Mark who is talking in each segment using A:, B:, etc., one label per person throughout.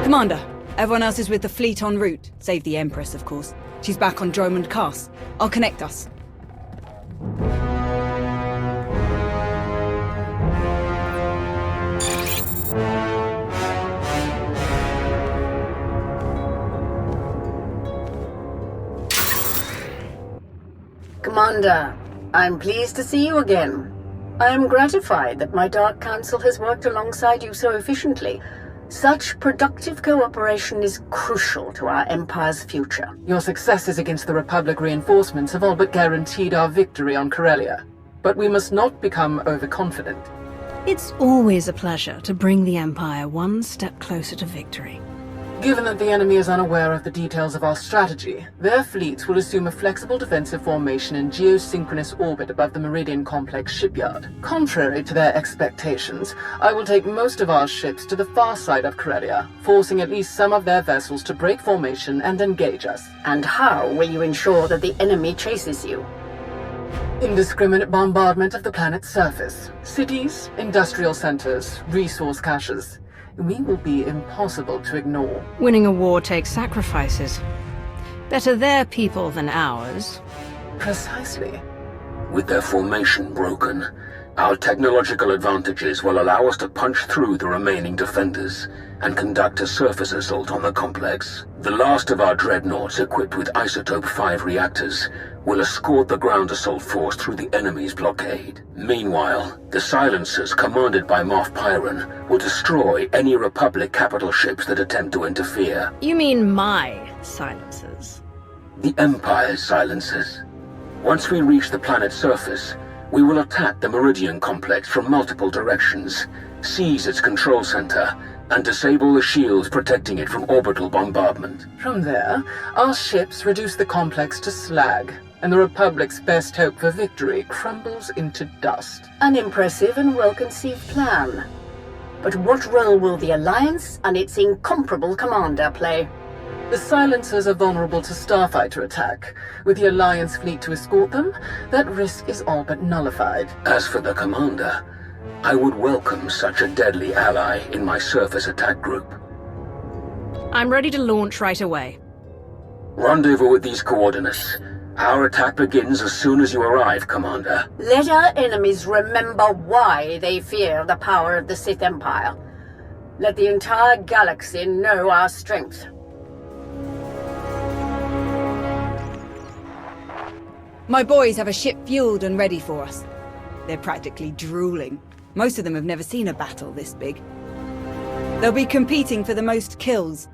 A: Commander, everyone else is with the fleet en route. Save the Empress, of course. She's back on Dromund Cass. I'll connect us.
B: Commander, I'm pleased to see you again. I am gratified that my Dark Council has worked alongside you so efficiently. Such productive cooperation is crucial to our Empire's future.
C: Your successes against the Republic reinforcements have all but guaranteed our victory on Corellia. But we must not become overconfident.
D: It's always a pleasure to bring the Empire one step closer to victory.
C: Given that the enemy is unaware of the details of our strategy, their fleets will assume a flexible defensive formation in geosynchronous orbit above the Meridian complex shipyard. Contrary to their expectations, I will take most of our ships to the far side of Corellia, forcing at least some of their vessels to break formation and engage us.
B: And how will you ensure that the enemy chases you?
C: Indiscriminate bombardment of the planet's surface. Cities, industrial centers, resource caches. We will be impossible to ignore.
D: Winning a war takes sacrifices. Better their people than ours.
C: Precisely.
E: With their formation broken, our technological advantages will allow us to punch through the remaining defenders and conduct a surface assault on the complex. The last of our dreadnoughts equipped with Isotope 5 reactors will escort the ground assault force through the enemy's blockade. Meanwhile, the silencers commanded by Moff Pyron will destroy any Republic capital ships that attempt to interfere.
D: You mean my silencers?
E: The Empire's silencers. Once we reach the planet's surface, we will attack the Meridian complex from multiple directions, seize its control center, and disable the shields protecting it from orbital bombardment.
C: From there, our ships reduce the complex to slag, and the Republic's best hope for victory crumbles into dust.
B: An impressive and well-conceived plan. But what role will the Alliance and its incomparable commander play?
C: The silencers are vulnerable to starfighter attack. With the Alliance fleet to escort them, that risk is all but nullified.
E: As for the commander, I would welcome such a deadly ally in my surface attack group.
D: I'm ready to launch right away.
E: Rendezvous with these coordinates. Our attack begins as soon as you arrive, Commander.
B: Let our enemies remember why they fear the power of the Sith Empire. Let the entire galaxy know our strength.
A: My boys have a ship fueled and ready for us. They're practically drooling. Most of them have never seen a battle this big. They'll be competing for the most kills.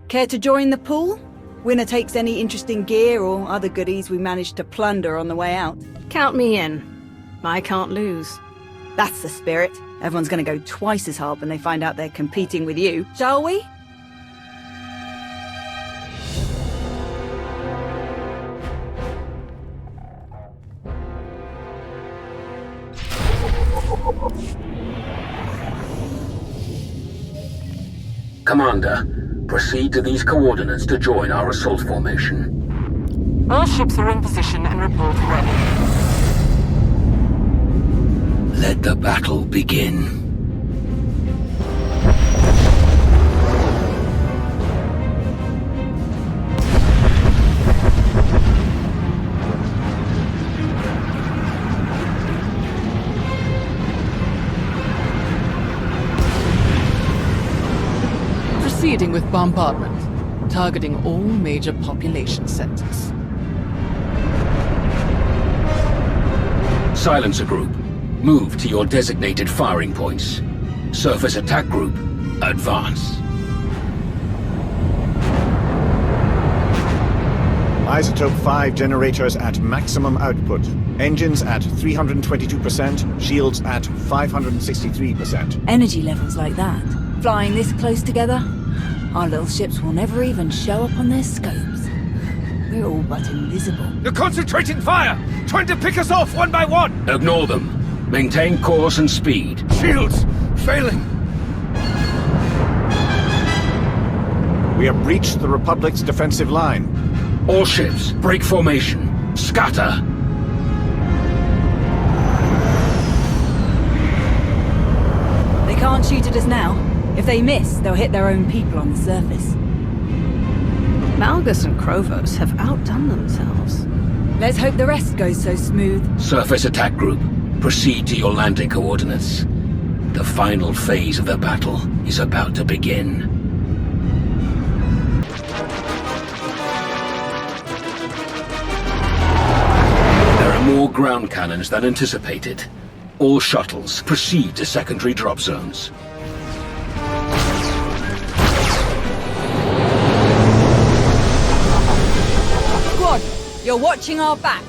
A: Care to join the pool? Winner takes any interesting gear or other goodies we managed to plunder on the way out.
D: Count me in. I can't lose.
A: That's the spirit. Everyone's gonna go twice as hard when they find out they're competing with you. Shall we?
E: Commander, proceed to these coordinates to join our assault formation.
C: All ships are in position and report ready.
E: Let the battle begin.
C: Proceeding with bombardment, targeting all major population centers.
E: Silencer Group, move to your designated firing points. Surface Attack Group, advance.
F: Isotope 5 generators at maximum output. Engines at 322%, shields at 563%.
A: Energy levels like that, flying this close together, our little ships will never even show up on their scopes. We're all but invisible.
G: They're concentrating fire! Trying to pick us off one by one!
E: Ignore them. Maintain course and speed.
G: Shields! Failing!
F: We have breached the Republic's defensive line.
E: All ships, break formation. Scatter!
A: They can't shoot at us now. If they miss, they'll hit their own people on the surface.
D: Malgus and Krovos have outdone themselves.
A: Let's hope the rest goes so smooth.
E: Surface attack group, proceed to your landing coordinates. The final phase of the battle is about to begin. There are more ground cannons than anticipated. All shuttles, proceed to secondary drop zones.
A: Squad, you're watching our backs.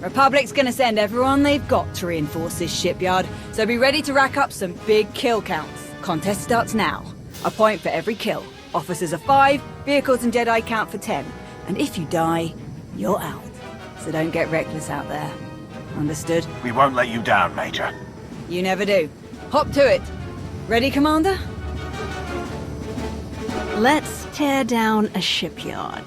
A: Republic's gonna send everyone they've got to reinforce this shipyard, so be ready to rack up some big kill counts. Contest starts now. A point for every kill. Officers are 5, vehicles and Jedi count for 10. And if you die, you're out. So don't get reckless out there. Understood?
F: We won't let you down, Major.
A: You never do. Hop to it. Ready, Commander?
D: Let's tear down a shipyard.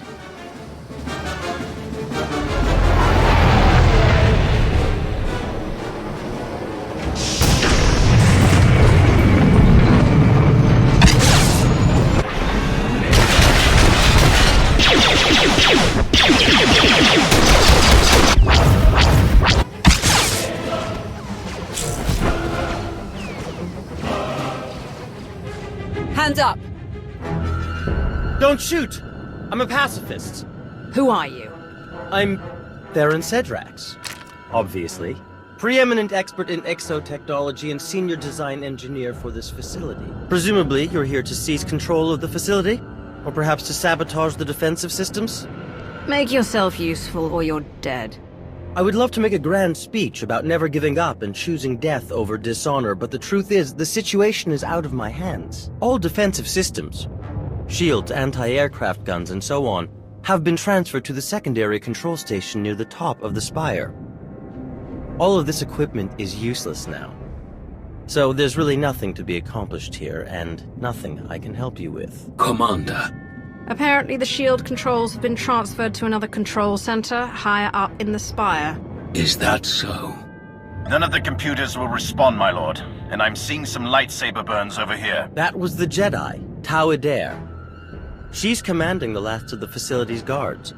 A: Hands up!
H: Don't shoot! I'm a pacifist.
D: Who are you?
H: I'm Theron Cedrax, obviously. Preeminent expert in exotechnology and senior design engineer for this facility. Presumably, you're here to seize control of the facility? Or perhaps to sabotage the defensive systems?
D: Make yourself useful or you're dead.
H: I would love to make a grand speech about never giving up and choosing death over dishonor, but the truth is, the situation is out of my hands. All defensive systems, shields, anti-aircraft guns, and so on, have been transferred to the secondary control station near the top of the spire. All of this equipment is useless now. So there's really nothing to be accomplished here, and nothing I can help you with.
E: Commander.
D: Apparently the shield controls have been transferred to another control center higher up in the spire.
E: Is that so?
F: None of the computers will respond, my lord. And I'm seeing some lightsaber burns over here.
H: That was the Jedi, Tau Adair. She's commanding the last of the facility's guards.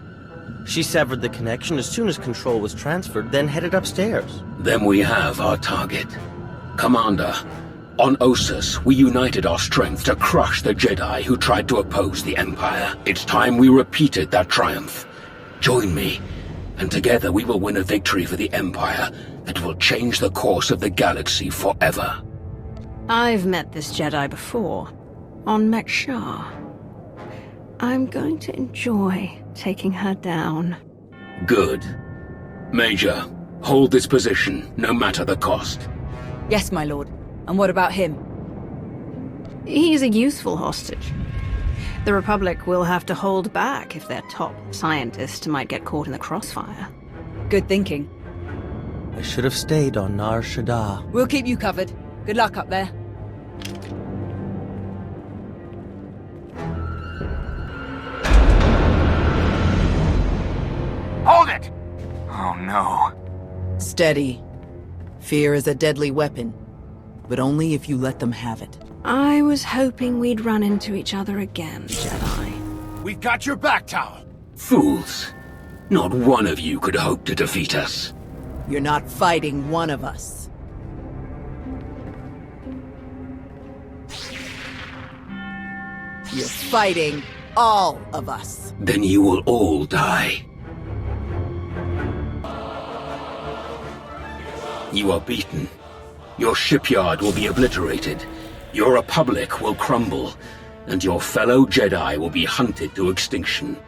H: She severed the connection as soon as control was transferred, then headed upstairs.
E: Then we have our target. Commander, on Ossus, we united our strength to crush the Jedi who tried to oppose the Empire. It's time we repeated that triumph. Join me, and together we will win a victory for the Empire that will change the course of the galaxy forever.
D: I've met this Jedi before, on Mek-Shar. I'm going to enjoy taking her down.
E: Good. Major, hold this position, no matter the cost.
A: Yes, my lord. And what about him?
D: He's a useful hostage. The Republic will have to hold back if their top scientist might get caught in the crossfire.
A: Good thinking.
H: I should have stayed on Nar Shaddaa.
A: We'll keep you covered. Good luck up there.
F: Hold it! Oh no.
I: Steady. Fear is a deadly weapon, but only if you let them have it.
D: I was hoping we'd run into each other again, Jedi.
G: We've got your back, Tau.
E: Fools. Not one of you could hope to defeat us.
I: You're not fighting one of us. You're fighting all of us.
E: Then you will all die. You are beaten. Your shipyard will be obliterated. Your Republic will crumble. And your fellow Jedi will be hunted to extinction.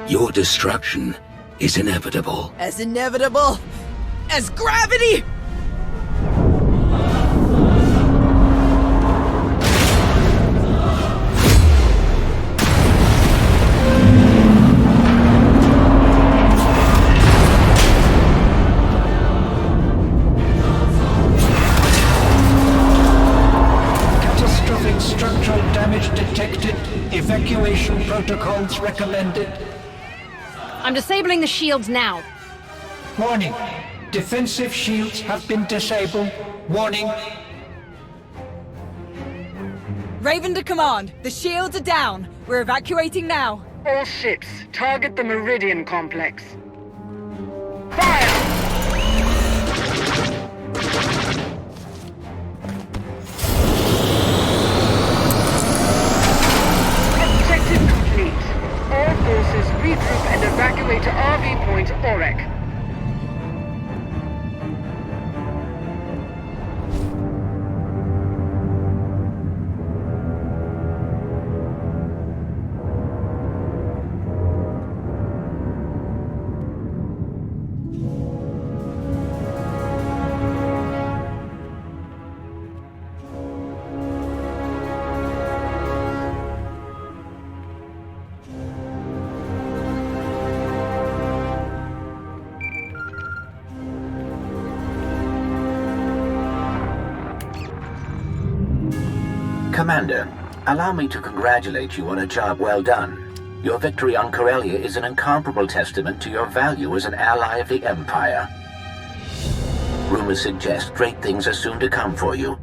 E: Your destruction is inevitable.
I: As inevitable as gravity!
J: Catastrophic structural damage detected. Evacuation protocols recommended.
D: I'm disabling the shields now.
J: Warning. Defensive shields have been disabled. Warning.
A: Raven to command. The shields are down. We're evacuating now.
B: All ships, target the Meridian complex. Fire! Objective complete. All forces regroup and evacuate to RV Point Orek.
E: Commander, allow me to congratulate you on a job well done. Your victory on Corellia is an incomparable testament to your value as an ally of the Empire. Rumors suggest great things are soon to come for you.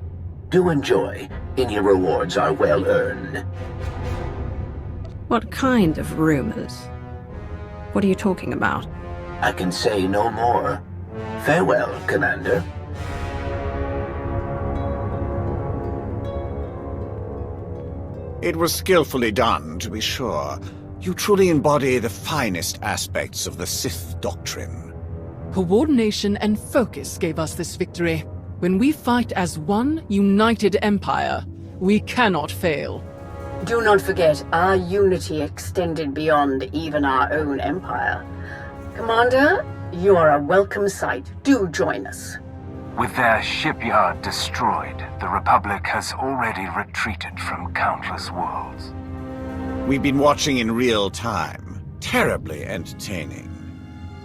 E: Do enjoy, and your rewards are well earned.
D: What kind of rumors? What are you talking about?
E: I can say no more. Farewell, Commander.
K: It was skillfully done, to be sure. You truly embody the finest aspects of the Sith doctrine.
C: Coordination and focus gave us this victory. When we fight as one united empire, we cannot fail.
B: Do not forget, our unity extended beyond even our own empire. Commander, you are a welcome sight. Do join us.
L: With their shipyard destroyed, the Republic has already retreated from countless worlds.
K: We've been watching in real time. Terribly entertaining.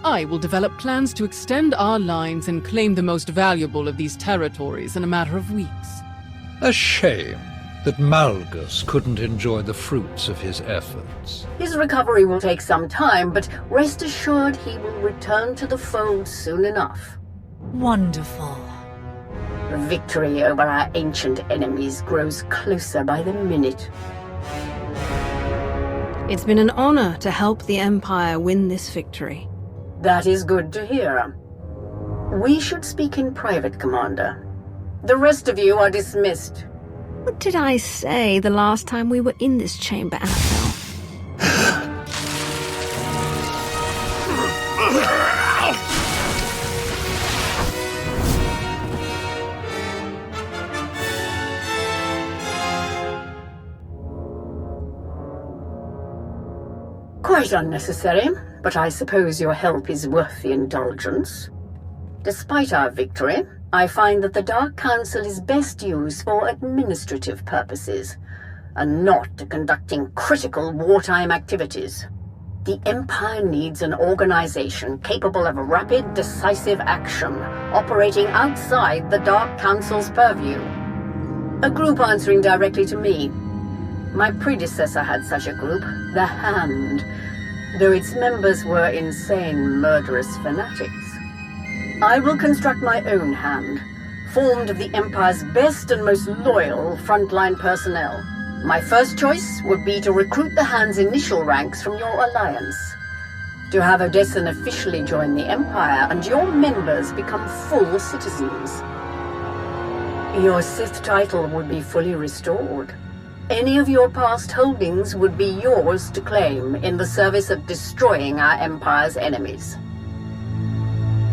C: I will develop plans to extend our lines and claim the most valuable of these territories in a matter of weeks.
G: A shame that Malgus couldn't enjoy the fruits of his efforts.
B: His recovery will take some time, but rest assured he will return to the fold soon enough.
M: Wonderful.
B: Victory over our ancient enemies grows closer by the minute.
D: It's been an honor to help the Empire win this victory.
B: That is good to hear. We should speak in private, Commander. The rest of you are dismissed.
D: What did I say the last time we were in this chamber, Annabelle?
B: Quite unnecessary, but I suppose your help is worth the indulgence. Despite our victory, I find that the Dark Council is best used for administrative purposes, and not to conducting critical wartime activities. The Empire needs an organization capable of rapid, decisive action, operating outside the Dark Council's purview. A group answering directly to me. My predecessor had such a group, the Hand, though its members were insane, murderous fanatics. I will construct my own Hand, formed of the Empire's best and most loyal frontline personnel. My first choice would be to recruit the Hand's initial ranks from your alliance, to have Odessen officially join the Empire and your members become full citizens. Your Sith title would be fully restored. Any of your past holdings would be yours to claim in the service of destroying our Empire's enemies.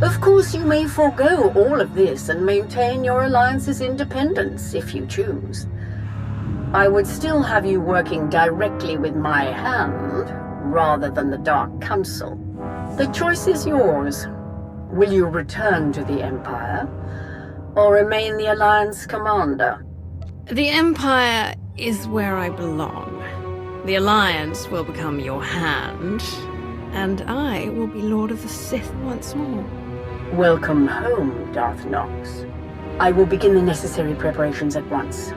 B: Of course, you may forego all of this and maintain your alliance's independence if you choose. I would still have you working directly with my Hand, rather than the Dark Council. The choice is yours. Will you return to the Empire, or remain the Alliance commander?
D: The Empire is where I belong. The Alliance will become your Hand, and I will be Lord of the Sith once more.
B: Welcome home, Darth Nox. I will begin the necessary preparations at once.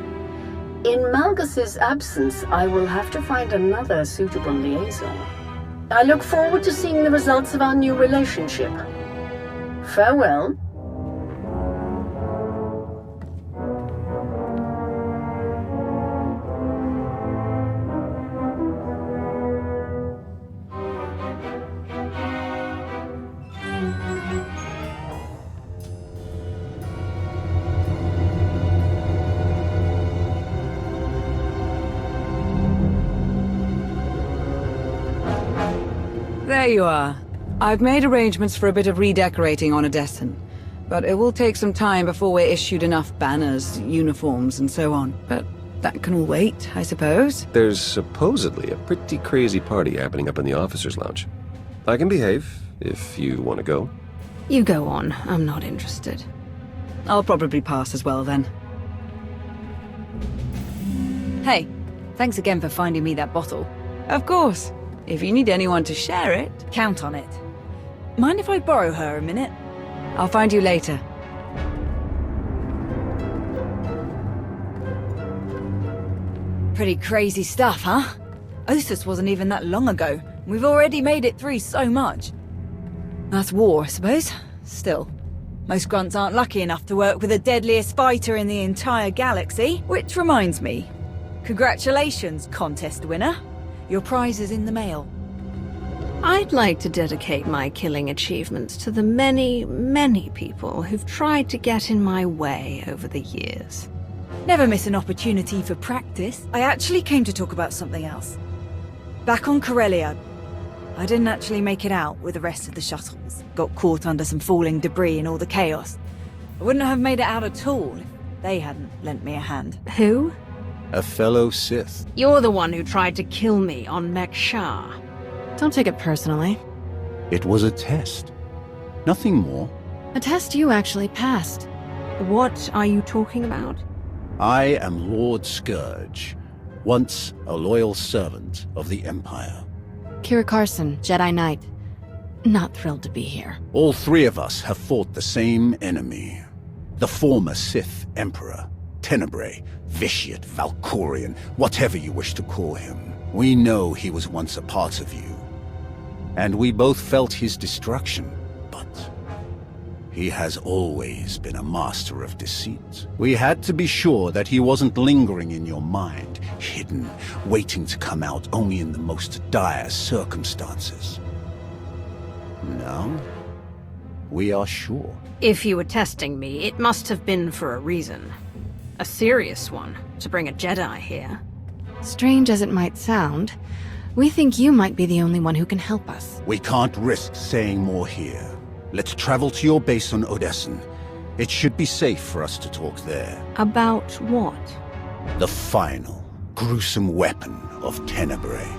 B: In Malgus's absence, I will have to find another suitable liaison. I look forward to seeing the results of our new relationship. Farewell.
I: There you are. I've made arrangements for a bit of redecorating on Odessan, but it will take some time before we're issued enough banners, uniforms, and so on. But that can all wait, I suppose.
M: There's supposedly a pretty crazy party happening up in the officers' lounge. I can behave, if you want to go.
D: You go on. I'm not interested.
I: I'll probably pass as well, then.
A: Hey, thanks again for finding me that bottle.
I: Of course. If you need anyone to share it...
A: Count on it. Mind if I borrow her a minute?
I: I'll find you later.
A: Pretty crazy stuff, huh? Ossus wasn't even that long ago. We've already made it through so much. That's war, I suppose. Still, most grunts aren't lucky enough to work with the deadliest fighter in the entire galaxy. Which reminds me, congratulations, contest winner. Your prize is in the mail.
D: I'd like to dedicate my killing achievements to the many, many people who've tried to get in my way over the years.
A: Never miss an opportunity for practice. I actually came to talk about something else. Back on Corellia, I didn't actually make it out with the rest of the shuttles. Got caught under some falling debris and all the chaos. I wouldn't have made it out at all if they hadn't lent me a hand.
D: Who?
K: A fellow Sith.
D: You're the one who tried to kill me on Mek-Shah.
N: Don't take it personally.
K: It was a test. Nothing more.
N: A test you actually passed.
D: What are you talking about?
K: I am Lord Scourge, once a loyal servant of the Empire.
N: Kira Carson, Jedi Knight. Not thrilled to be here.
K: All three of us have fought the same enemy. The former Sith Emperor, Tenebrae, Vitiate, Valkorian, whatever you wish to call him. We know he was once a part of you. And we both felt his destruction, but he has always been a master of deceit. We had to be sure that he wasn't lingering in your mind, hidden, waiting to come out only in the most dire circumstances. Now, we are sure.
D: If you were testing me, it must have been for a reason. A serious one, to bring a Jedi here.
N: Strange as it might sound, we think you might be the only one who can help us.
K: We can't risk saying more here. Let's travel to your base on Odessan. It should be safe for us to talk there.
D: About what?
K: The final, gruesome weapon of Tenebrae.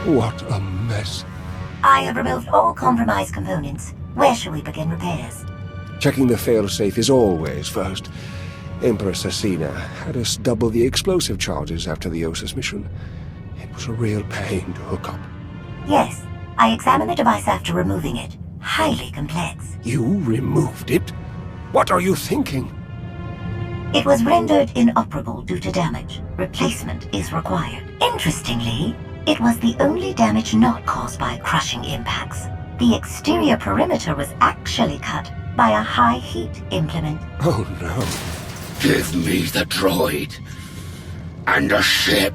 G: What a mess.
O: I have removed all compromised components. Where shall we begin repairs?
P: Checking the failsafe is always first. Empress Asina had us double the explosive charges after the Ossus mission. It was a real pain to hook up.
O: Yes, I examined the device after removing it. Highly complex.
P: You removed it? What are you thinking?
O: It was rendered inoperable due to damage. Replacement is required. Interestingly, it was the only damage not caused by crushing impacts. The exterior perimeter was actually cut by a high-heat implement.
P: Oh no.
E: Give me the droid. And a ship.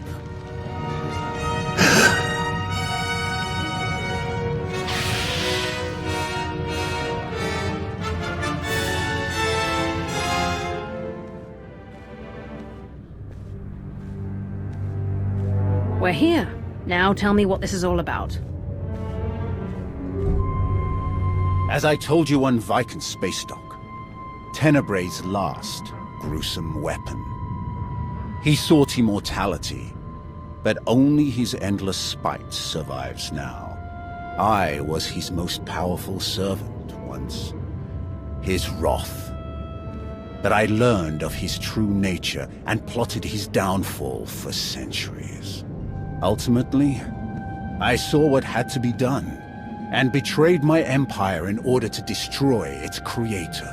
D: We're here. Now tell me what this is all about.
K: As I told you on Viken Space Dock, Tenebrae's last gruesome weapon. He sought immortality, but only his endless spite survives now. I was his most powerful servant once, his wrath. But I learned of his true nature and plotted his downfall for centuries. Ultimately, I saw what had to be done, and betrayed my empire in order to destroy its creator.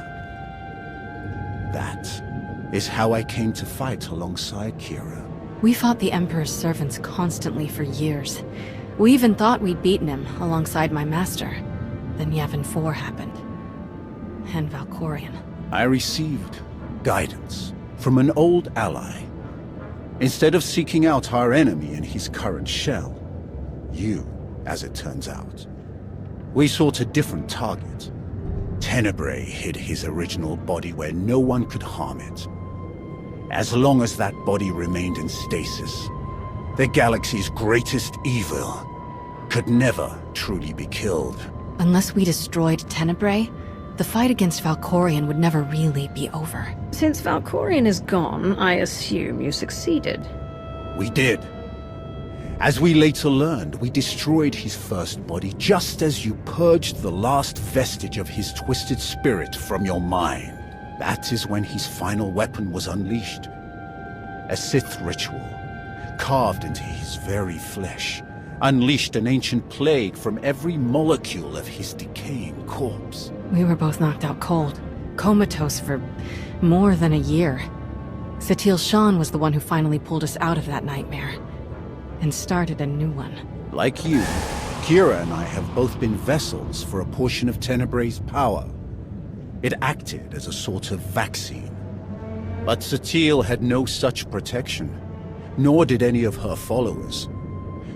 K: That is how I came to fight alongside Kira.
N: We fought the Emperor's servants constantly for years. We even thought we'd beaten him alongside my master. Then Yavin 4 happened. And Valkorian.
K: I received guidance from an old ally. Instead of seeking out our enemy in his current shell, you, as it turns out, we sought a different target. Tenebrae hid his original body where no one could harm it. As long as that body remained in stasis, the galaxy's greatest evil could never truly be killed.
N: Unless we destroyed Tenebrae, the fight against Valkorion would never really be over.
D: Since Valkorion is gone, I assume you succeeded.
K: We did. As we later learned, we destroyed his first body just as you purged the last vestige of his twisted spirit from your mind. That is when his final weapon was unleashed. A Sith ritual, carved into his very flesh, unleashed an ancient plague from every molecule of his decaying corpse.
N: We were both knocked out cold, comatose for more than a year. Satil Shan was the one who finally pulled us out of that nightmare, and started a new one.
K: Like you, Kira and I have both been vessels for a portion of Tenebrae's power. It acted as a sort of vaccine. But Satil had no such protection, nor did any of her followers.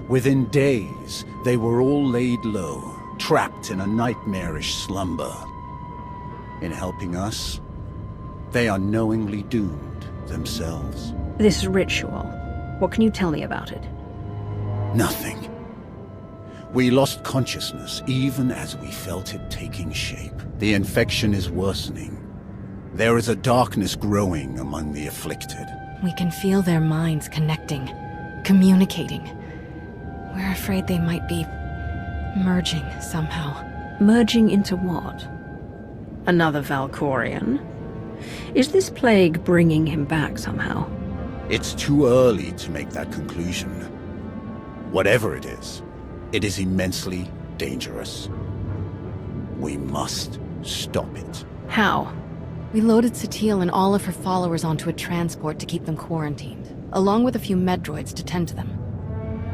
K: Within days, they were all laid low, trapped in a nightmarish slumber. In helping us, they are knowingly doomed themselves.
D: This ritual, what can you tell me about it?
K: Nothing. We lost consciousness even as we felt it taking shape. The infection is worsening. There is a darkness growing among the afflicted.
N: We can feel their minds connecting, communicating. We're afraid they might be merging somehow.
D: Merging into what? Another Valkorion? Is this plague bringing him back somehow?
K: It's too early to make that conclusion. Whatever it is immensely dangerous. We must stop it.
D: How?
N: We loaded Satil and all of her followers onto a transport to keep them quarantined, along with a few medroids to tend to them.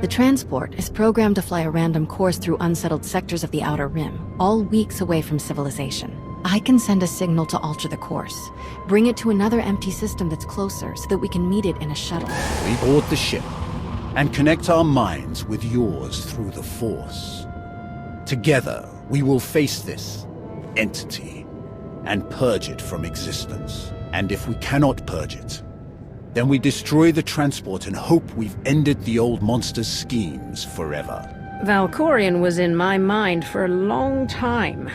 N: The transport is programmed to fly a random course through unsettled sectors of the Outer Rim, all weeks away from civilization. I can send a signal to alter the course, bring it to another empty system that's closer so that we can meet it in a shuttle.
K: We board the ship and connect our minds with yours through the Force. Together, we will face this entity and purge it from existence. And if we cannot purge it, then we destroy the transport and hope we've ended the old monster's schemes forever.
D: Valkorion was in my mind for a long time.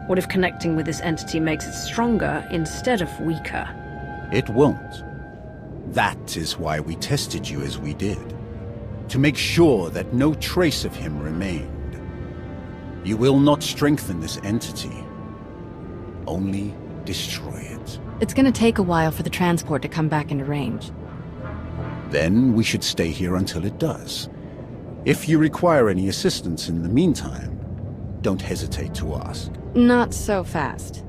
D: What if connecting with this entity makes it stronger instead of weaker?
K: It won't. That is why we tested you as we did. To make sure that no trace of him remained. You will not strengthen this entity. Only destroy it.
N: It's gonna take a while for the transport to come back into range.
K: Then we should stay here until it does. If you require any assistance in the meantime, don't hesitate to ask.
N: Not so fast.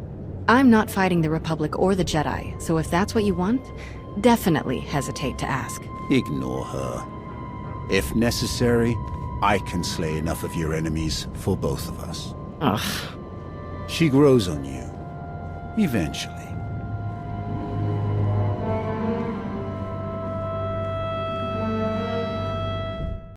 N: I'm not fighting the Republic or the Jedi, so if that's what you want, definitely hesitate to ask.
K: Ignore her. If necessary, I can slay enough of your enemies for both of us.
N: Ugh.
K: She grows on you. Eventually.